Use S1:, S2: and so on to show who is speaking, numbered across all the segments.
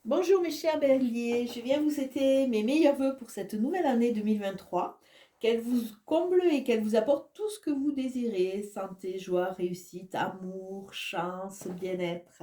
S1: Bonjour mes chers béliers, je viens vous souhaiter mes meilleurs vœux pour cette nouvelle année 2023, qu'elle vous comble et qu'elle vous apporte tout ce que vous désirez, santé, joie, réussite, amour, chance, bien-être.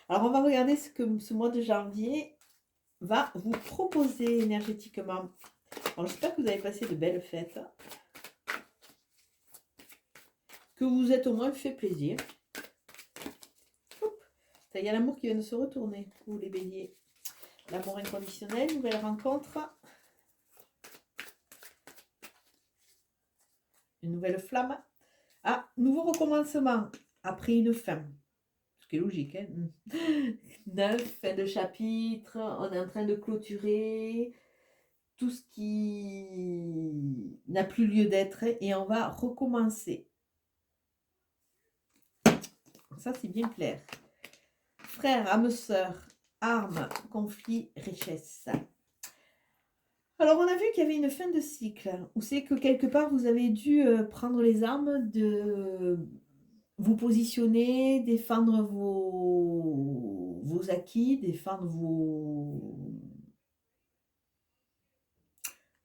S1: Alors on va regarder ce que ce mois de janvier va vous proposer énergétiquement. Alors j'espère que vous avez passé de belles fêtes, que vous vous êtes au moins fait plaisir. Ça y a l'amour qui vient de se retourner, vous les béliers. L'amour inconditionnel, nouvelle rencontre, une nouvelle flamme. Ah, nouveau recommencement après une fin. Ce qui est logique, hein. 9, fin de chapitre, on est en train de clôturer tout ce qui n'a plus lieu d'être et on va recommencer. Ça, c'est bien clair. Frère, âme sœur, armes, conflit, richesse. Alors, on a vu qu'il y avait une fin de cycle, où c'est que quelque part, vous avez dû prendre les armes de vous positionner, défendre vos acquis, défendre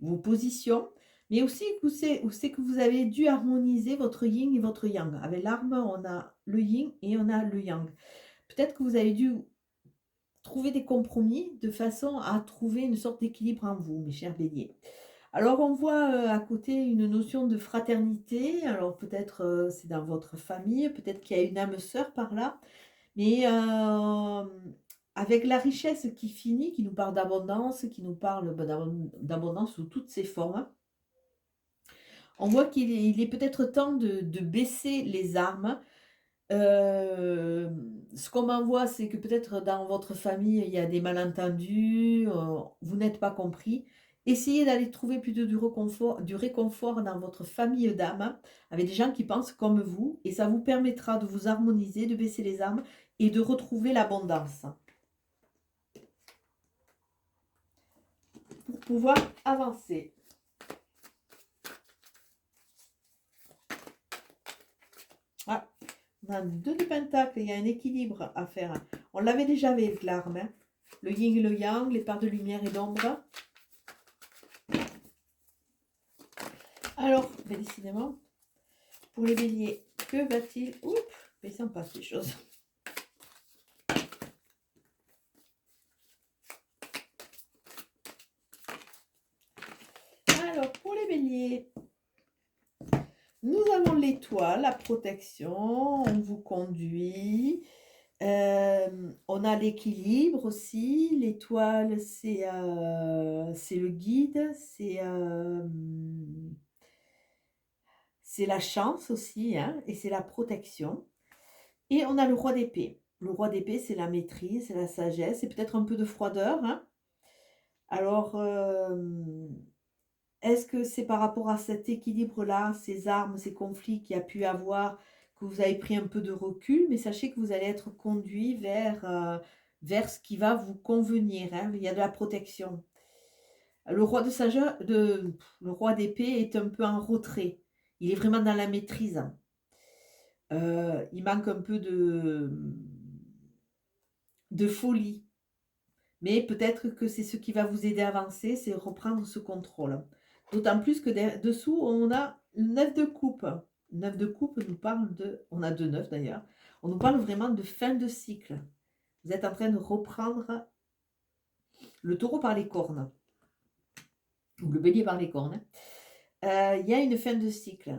S1: vos positions, mais aussi où c'est que vous avez dû harmoniser votre yin et votre yang. Avec l'arme, on a le yin et on a le yang. Peut-être que vous avez dû trouver des compromis de façon à trouver une sorte d'équilibre en vous, mes chers béliers. Alors on voit à côté une notion de fraternité, alors peut-être c'est dans votre famille, peut-être qu'il y a une âme sœur par là, mais avec la richesse qui finit, qui nous parle d'abondance, qui nous parle d'abondance sous toutes ses formes, on voit qu'il est peut-être temps de baisser les armes. Ce qu'on m'envoie, c'est que peut-être dans votre famille, il y a des malentendus, vous n'êtes pas compris. Essayez d'aller trouver plutôt du réconfort dans votre famille d'âme, avec des gens qui pensent comme vous, et ça vous permettra de vous harmoniser, de baisser les armes et de retrouver l'abondance pour pouvoir avancer. Ah, on a 2 de pentacle, il y a un équilibre à faire. On l'avait déjà avec l'arme, hein. Le yin et le yang, les parts de lumière et d'ombre. Alors, ben décidément, pour les béliers, que va-t-il... Oups, mais ça me passe les choses. Alors, pour les béliers, nous avons l'étoile, la protection, on vous conduit. On a l'équilibre aussi. L'étoile, c'est le guide, c'est la chance aussi, hein, et c'est la protection. Et on a le roi d'épée. Le roi d'épée, c'est la maîtrise, c'est la sagesse, c'est peut-être un peu de froideur, hein. Alors, est-ce que c'est par rapport à cet équilibre-là, ces armes, ces conflits qu'il y a pu avoir, que vous avez pris un peu de recul, mais sachez que vous allez être conduit vers ce qui va vous convenir, hein. Il y a de la protection. Le roi le roi d'épée est un peu en retrait. Il est vraiment dans la maîtrise. Il manque un peu de folie. Mais peut-être que c'est ce qui va vous aider à avancer, c'est reprendre ce contrôle. D'autant plus que dessous, on a le 9 de coupe. Le 9 de coupe nous parle de... On a 2 9 d'ailleurs. On nous parle vraiment de fin de cycle. Vous êtes en train de reprendre le taureau par les cornes. Ou le bélier par les cornes. Il y a une fin de cycle.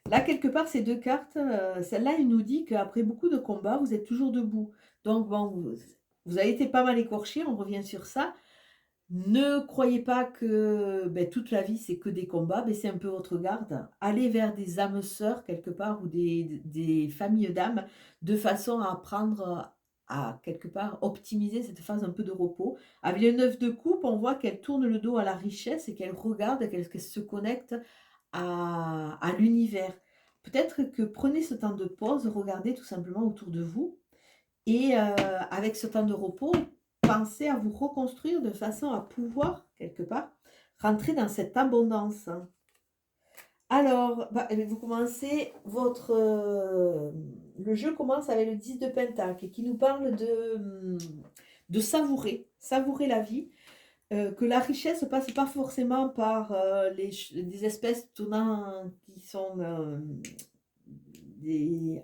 S1: Là, quelque part, ces 2 cartes, celle-là, il nous dit qu'après beaucoup de combats, vous êtes toujours debout. Donc, bon, vous avez été pas mal écorché, on revient sur ça. Ne croyez pas que toute la vie, c'est que des combats, baissez un peu votre garde. Allez vers des âmes sœurs, quelque part, ou des familles d'âmes, de façon à apprendre à, quelque part, optimiser cette phase un peu de repos. Avec le 9 de coupe, on voit qu'elle tourne le dos à la richesse et qu'elle regarde, qu'elle se connecte à l'univers. Peut-être que prenez ce temps de pause, regardez tout simplement autour de vous et avec ce temps de repos, pensez à vous reconstruire de façon à pouvoir, quelque part, rentrer dans cette abondance. Alors, bah, vous commencez le jeu commence avec le 10 de Pentacle qui nous parle de savourer la vie, que la richesse passe pas forcément par des espèces tournant qui sont des,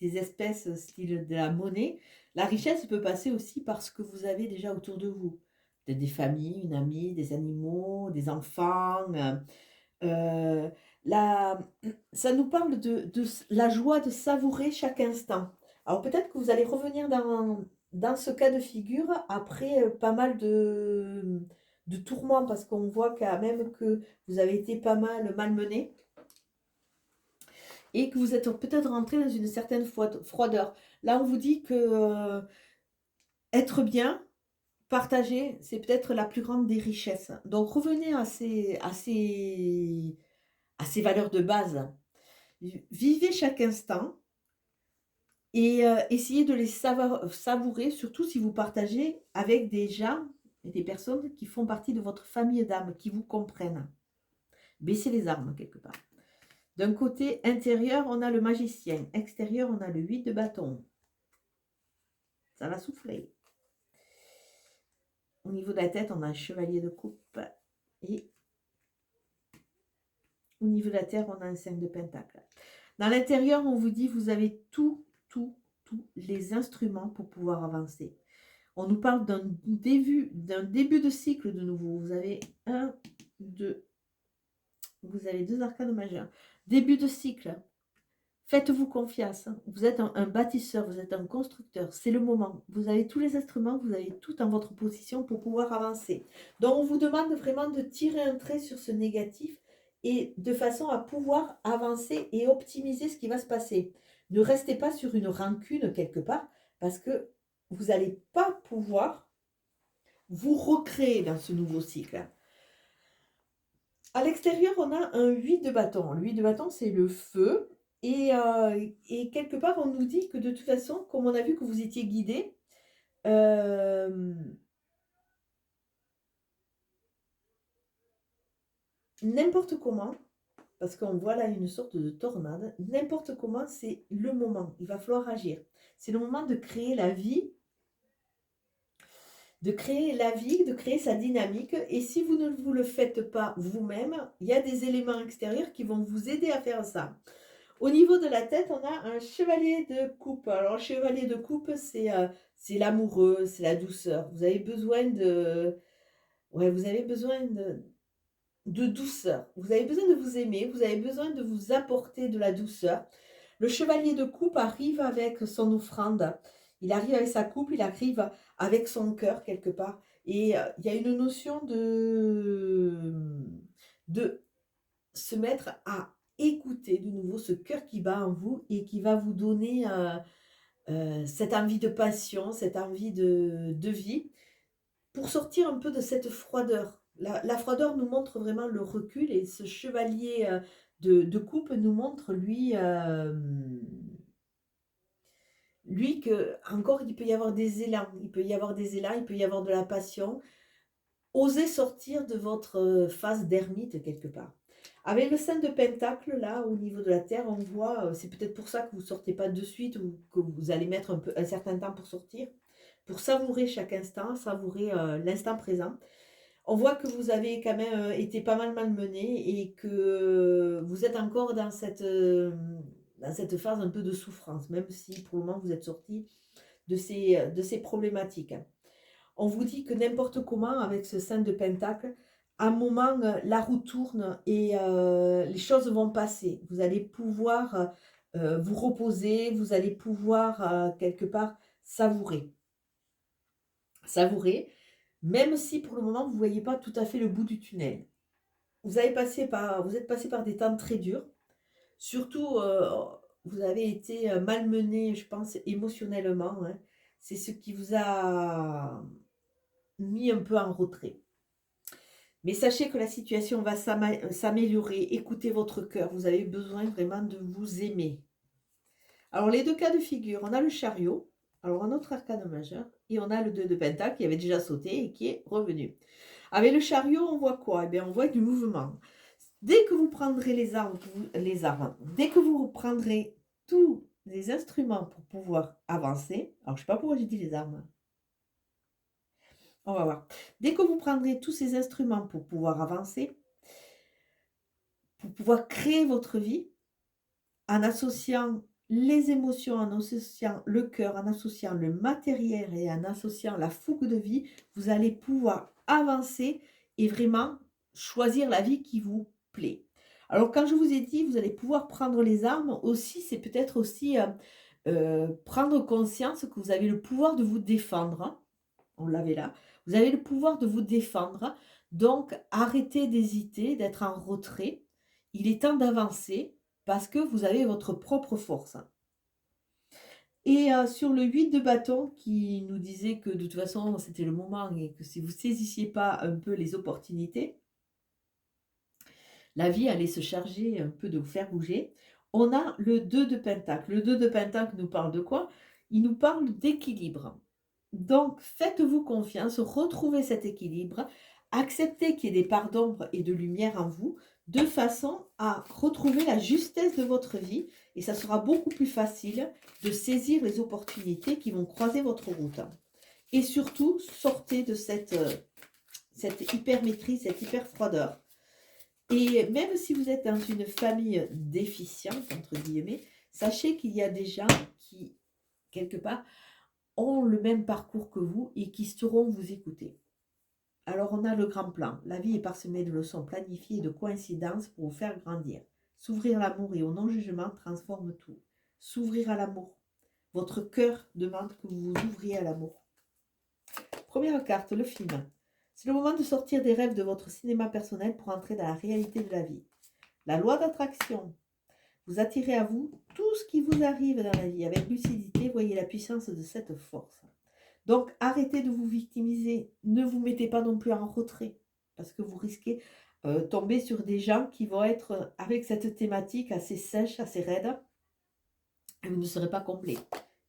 S1: des espèces style de la monnaie. La richesse peut passer aussi par ce que vous avez déjà autour de vous. Peut-être des familles, une amie, des animaux, des enfants. Euh, la, Ça nous parle de la joie de savourer chaque instant. Alors peut-être que vous allez revenir dans ce cas de figure après pas mal de tourments, parce qu'on voit quand même que vous avez été pas mal malmené et que vous êtes peut-être rentré dans une certaine froideur. Là, on vous dit que être bien, partager, c'est peut-être la plus grande des richesses. Donc revenez à ces valeurs de base. Vivez chaque instant et essayez de les savourer, surtout si vous partagez avec des gens et des personnes qui font partie de votre famille d'âme, qui vous comprennent. Baissez les armes quelque part. D'un côté intérieur, on a le magicien. Extérieur, on a le 8 de bâton. Ça va souffler. Au niveau de la tête, on a un chevalier de coupe. Et au niveau de la terre, on a un 5 de pentacle. Dans l'intérieur, on vous dit, vous avez tous les instruments pour pouvoir avancer. On nous parle d'un début de cycle de nouveau. Vous avez vous avez 2 arcanes majeures. Début de cycle. Faites-vous confiance. Vous êtes un bâtisseur, vous êtes un constructeur. C'est le moment. Vous avez tous les instruments, vous avez tout en votre position pour pouvoir avancer. Donc, on vous demande vraiment de tirer un trait sur ce négatif et de façon à pouvoir avancer et optimiser ce qui va se passer. Ne restez pas sur une rancune quelque part parce que vous n'allez pas pouvoir vous recréer dans ce nouveau cycle. À l'extérieur, on a un 8 de bâton. Le 8 de bâton, c'est le feu. Et quelque part, on nous dit que de toute façon, comme on a vu que vous étiez guidé, n'importe comment, parce qu'on voit là une sorte de tornade, n'importe comment, c'est le moment. Il va falloir agir. C'est le moment de créer la vie, de créer sa dynamique. Et si vous ne vous le faites pas vous-même, il y a des éléments extérieurs qui vont vous aider à faire ça. Au niveau de la tête, on a un chevalier de coupe. Alors, chevalier de coupe, c'est l'amoureux, c'est la douceur. Vous avez besoin vous avez besoin de douceur. Vous avez besoin de vous aimer, vous avez besoin de vous apporter de la douceur. Le chevalier de coupe arrive avec son offrande. Il arrive avec sa coupe, il arrive avec son cœur quelque part. Et il y a une notion de se mettre à écouter de nouveau ce cœur qui bat en vous et qui va vous donner cette envie de passion, cette envie de vie, pour sortir un peu de cette froideur. La froideur nous montre vraiment le recul et ce chevalier de coupe nous montre lui que encore il peut y avoir des élans, il peut y avoir des élans, il peut y avoir de la passion. Osez sortir de votre phase d'ermite quelque part. Avec le 5 de pentacle, là, au niveau de la terre, on voit, c'est peut-être pour ça que vous ne sortez pas de suite ou que vous allez mettre un certain temps pour sortir, pour savourer chaque instant, savourer l'instant présent. On voit que vous avez quand même été pas mal malmené et que vous êtes encore dans cette phase un peu de souffrance, même si pour le moment vous êtes sorti de ces problématiques. On vous dit que n'importe comment, avec ce 5 de pentacle, à un moment, la roue tourne et les choses vont passer. Vous allez pouvoir vous reposer, vous allez pouvoir quelque part savourer. Savourer, même si pour le moment, vous ne voyez pas tout à fait le bout du tunnel. Vous êtes passé par des temps très durs. Surtout, vous avez été malmené, je pense, émotionnellement. Hein. C'est ce qui vous a mis un peu en retrait. Mais sachez que la situation va s'améliorer. Écoutez votre cœur. Vous avez besoin vraiment de vous aimer. Alors, les 2 cas de figure, on a le chariot, alors un autre arcane majeur, et on a le 2 de pentacle qui avait déjà sauté et qui est revenu. Avec le chariot, on voit quoi? Eh bien, on voit du mouvement. Dès que vous prendrez dès que vous prendrez tous les instruments pour pouvoir avancer, alors je ne sais pas pourquoi j'ai dit les armes, on va voir. Dès que vous prendrez tous ces instruments pour pouvoir avancer, pour pouvoir créer votre vie, en associant les émotions, en associant le cœur, en associant le matériel et en associant la fougue de vie, vous allez pouvoir avancer et vraiment choisir la vie qui vous plaît. Alors quand je vous ai dit, vous allez pouvoir prendre les armes aussi, c'est peut-être aussi prendre conscience que vous avez le pouvoir de vous défendre. Hein. On l'avait là. Vous avez le pouvoir de vous défendre. Donc arrêtez d'hésiter, d'être en retrait. Il est temps d'avancer parce que vous avez votre propre force. Et sur le 8 de bâton qui nous disait que de toute façon c'était le moment et que si vous ne saisissiez pas un peu les opportunités, la vie allait se charger un peu de vous faire bouger. On a le 2 de pentacle. Le 2 de pentacle nous parle de quoi? Il nous parle d'équilibre. Donc faites-vous confiance, retrouvez cet équilibre, acceptez qu'il y ait des parts d'ombre et de lumière en vous, de façon à retrouver la justesse de votre vie et ça sera beaucoup plus facile de saisir les opportunités qui vont croiser votre route. Et surtout, sortez de cette hyper-maîtrise, cette hyper-froideur. Et même si vous êtes dans une famille déficiente, entre guillemets, sachez qu'il y a des gens qui, quelque part, ont le même parcours que vous et qui sauront vous écouter. Alors on a le grand plan. La vie est parsemée de leçons planifiées et de coïncidences pour vous faire grandir. S'ouvrir à l'amour et au non-jugement transforme tout. S'ouvrir à l'amour. Votre cœur demande que vous vous ouvriez à l'amour. Première carte, le film. C'est le moment de sortir des rêves de votre cinéma personnel pour entrer dans la réalité de la vie. La loi d'attraction. Vous attirez à vous tout ce qui vous arrive dans la vie. Avec lucidité, voyez la puissance de cette force. Donc, arrêtez de vous victimiser. Ne vous mettez pas non plus en retrait. Parce que vous risquez de tomber sur des gens qui vont être avec cette thématique assez sèche, assez raide. Et vous ne serez pas comblé.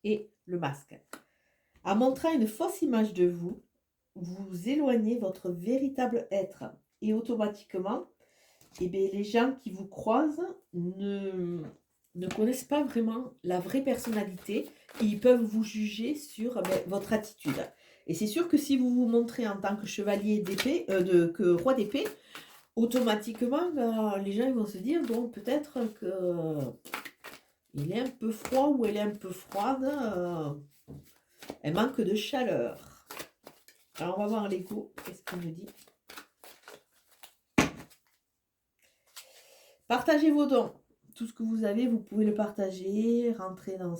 S1: Et le masque. En montrant une fausse image de vous, vous éloignez votre véritable être. Et automatiquement, eh bien, les gens qui vous croisent ne connaissent pas vraiment la vraie personnalité et ils peuvent vous juger sur votre attitude. Et c'est sûr que si vous vous montrez en tant que chevalier d'épée, que roi d'épée, automatiquement, les gens ils vont se dire, bon, peut-être qu'il est un peu froid ou elle est un peu froide, elle manque de chaleur. Alors, on va voir l'ego, qu'est-ce qu'il me dit. Partagez vos dons. Tout ce que vous avez, vous pouvez le partager, rentrer dans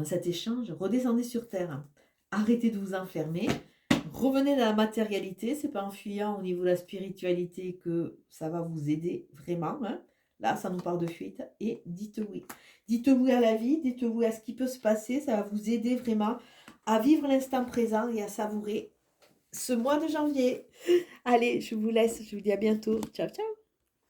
S1: cet échange. Redescendez sur Terre. Arrêtez de vous enfermer. Revenez dans la matérialité. Ce n'est pas en fuyant au niveau de la spiritualité que ça va vous aider vraiment. Hein. Là, ça nous parle de fuite. Et dites oui. Dites oui à la vie. Dites oui à ce qui peut se passer. Ça va vous aider vraiment à vivre l'instant présent et à savourer ce mois de janvier. Allez, je vous laisse. Je vous dis à bientôt. Ciao, ciao.